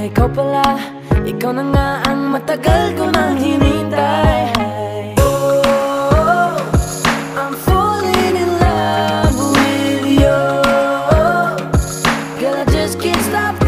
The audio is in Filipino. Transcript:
ikaw pala, ikaw na nga ang matagal ko nang hinintay. Oh, I'm falling in love with you. Girl, I just can't stop